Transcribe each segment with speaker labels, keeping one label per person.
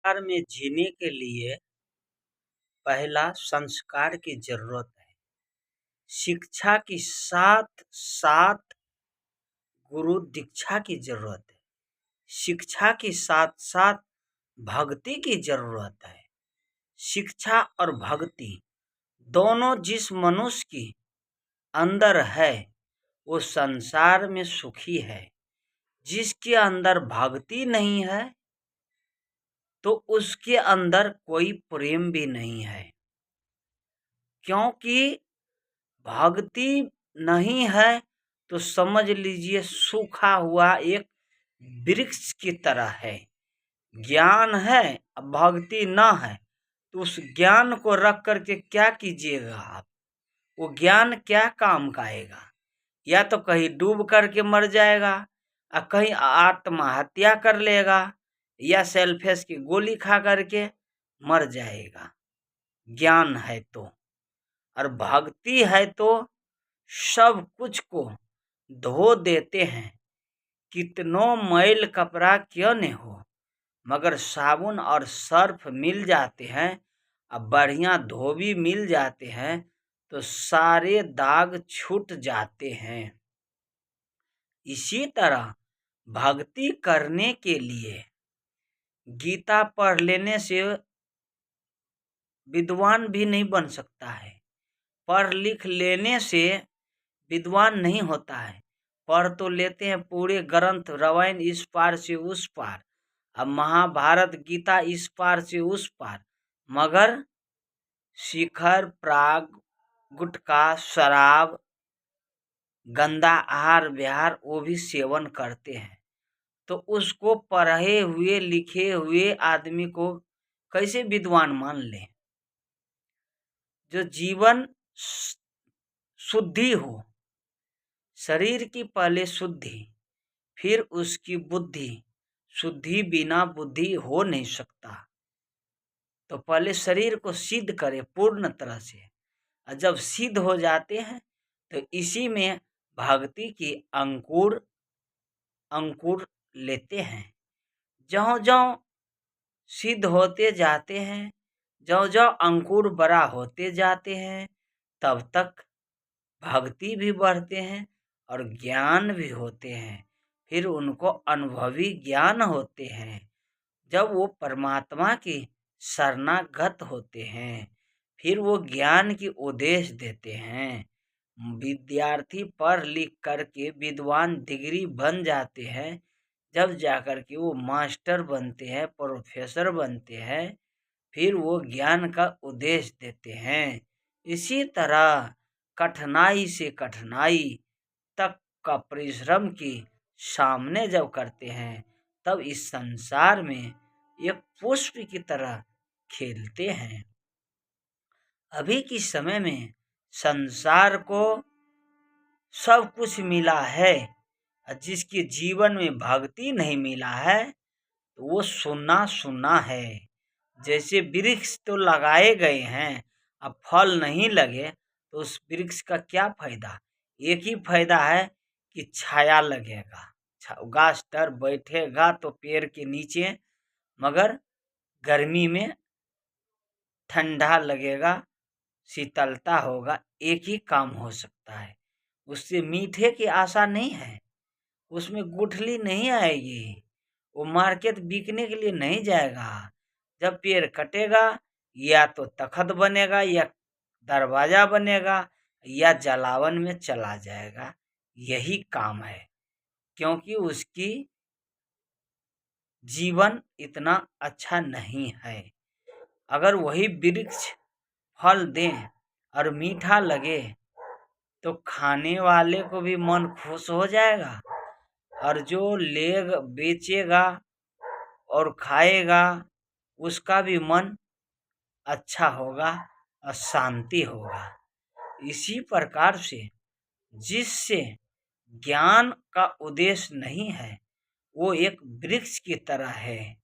Speaker 1: संसार में जीने के लिए पहला संस्कार की जरूरत है। शिक्षा के साथ साथ गुरु दीक्षा की जरूरत है। शिक्षा के साथ साथ भक्ति की जरूरत है। शिक्षा और भक्ति दोनों जिस मनुष्य की अंदर है वो संसार में सुखी है। जिसके अंदर भक्ति नहीं है तो उसके अंदर कोई प्रेम भी नहीं है, क्योंकि भक्ति नहीं है तो समझ लीजिए सूखा हुआ एक वृक्ष की तरह है। ज्ञान है अब भक्ति न है तो उस ज्ञान को रख करके क्या कीजिएगा आप? वो ज्ञान क्या काम का आएगा? या तो कहीं डूब करके मर जाएगा और कहीं आत्महत्या कर लेगा या सेल्फेस की गोली खा करके मर जाएगा। ज्ञान है तो, और भक्ति है तो सब कुछ को धो देते हैं। कितनों मैल कपड़ा क्यों न हो, मगर साबुन और सर्फ मिल जाते हैं अब बढ़िया धोबी मिल जाते हैं तो सारे दाग छूट जाते हैं। इसी तरह भक्ति करने के लिए गीता पढ़ लेने से विद्वान भी नहीं बन सकता है। पढ़ लिख लेने से विद्वान नहीं होता है। पढ़ तो लेते हैं पूरे ग्रंथ रामायण इस पार से उस पार, अब महाभारत गीता इस पार से उस पार, मगर शिखर प्राग गुटखा शराब गंदा आहार विहार वो भी सेवन करते हैं। तो उसको पढ़े हुए लिखे हुए आदमी को कैसे विद्वान मान ले? जो जीवन शुद्धि हो, शरीर की पहले शुद्धि फिर उसकी बुद्धि, शुद्धि बिना बुद्धि हो नहीं सकता। तो पहले शरीर को सिद्ध करे पूर्ण तरह से, और जब सिद्ध हो जाते हैं तो इसी में भक्ति की अंकुर लेते हैं। ज्यों ज्यों सिद्ध होते जाते हैं, ज्यों ज्यों अंकुर बड़ा होते जाते हैं, तब तक भक्ति भी बढ़ते हैं और ज्ञान भी होते हैं। फिर उनको अनुभवी ज्ञान होते हैं। जब वो परमात्मा की शरणागत होते हैं फिर वो ज्ञान की उपदेश देते हैं। विद्यार्थी पढ़ लिख करके विद्वान डिग्री बन जाते हैं, जब जाकर के वो मास्टर बनते हैं, प्रोफेसर बनते हैं, फिर वो ज्ञान का उपदेश देते हैं। इसी तरह कठिनाई से कठिनाई तक का परिश्रम की सामने जब करते हैं तब इस संसार में एक पुष्प की तरह खेलते हैं। अभी के समय में संसार को सब कुछ मिला है, जिसके जीवन में भक्ति नहीं मिला है तो वो सुना सुना है। जैसे वृक्ष तो लगाए गए हैं, अब फल नहीं लगे तो उस वृक्ष का क्या फायदा? एक ही फायदा है कि छाया लगेगा, गाछ तर बैठेगा तो पेड़ के नीचे, मगर गर्मी में ठंडा लगेगा, शीतलता होगा, एक ही काम हो सकता है। उससे मीठे की आशा नहीं है, उसमें गुठली नहीं आएगी, वो मार्केट बिकने के लिए नहीं जाएगा। जब पेड़ कटेगा या तो तख्त बनेगा या दरवाजा बनेगा या जलावन में चला जाएगा। यही काम है, क्योंकि उसकी जीवन इतना अच्छा नहीं है। अगर वही वृक्ष फल दे और मीठा लगे तो खाने वाले को भी मन खुश हो जाएगा, और जो लेगा बेचेगा और खाएगा उसका भी मन अच्छा होगा और शांति होगा। इसी प्रकार से जिससे ज्ञान का उद्देश्य नहीं है वो एक वृक्ष की तरह है,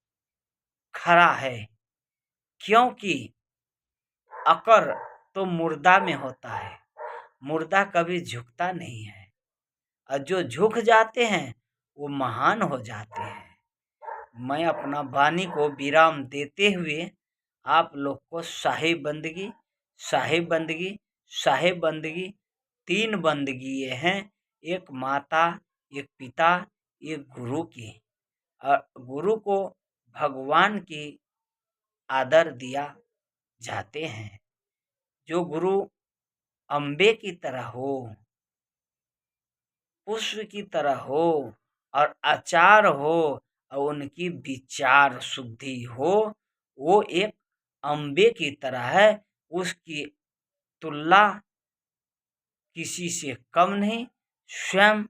Speaker 1: खड़ा है, क्योंकि अकर तो मुर्दा में होता है, मुर्दा कभी झुकता नहीं है, और जो झुक जाते हैं वो महान हो जाते हैं। मैं अपना वाणी को विराम देते हुए आप लोग को शाही बंदगी, शाही बंदगी, शाही बंदगी, 3 बंदगी ये हैं, एक माता, एक पिता, एक गुरु की। गुरु को भगवान की आदर दिया जाते हैं। जो गुरु अम्बे की तरह हो, पुष्प की तरह हो और आचार हो और उनकी विचार शुद्धि हो, वो एक अम्बे की तरह है। उसकी तुलना किसी से कम नहीं, स्वयं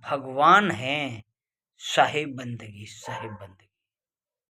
Speaker 1: भगवान हैं। शाही बंदगी, शाही बंदगी।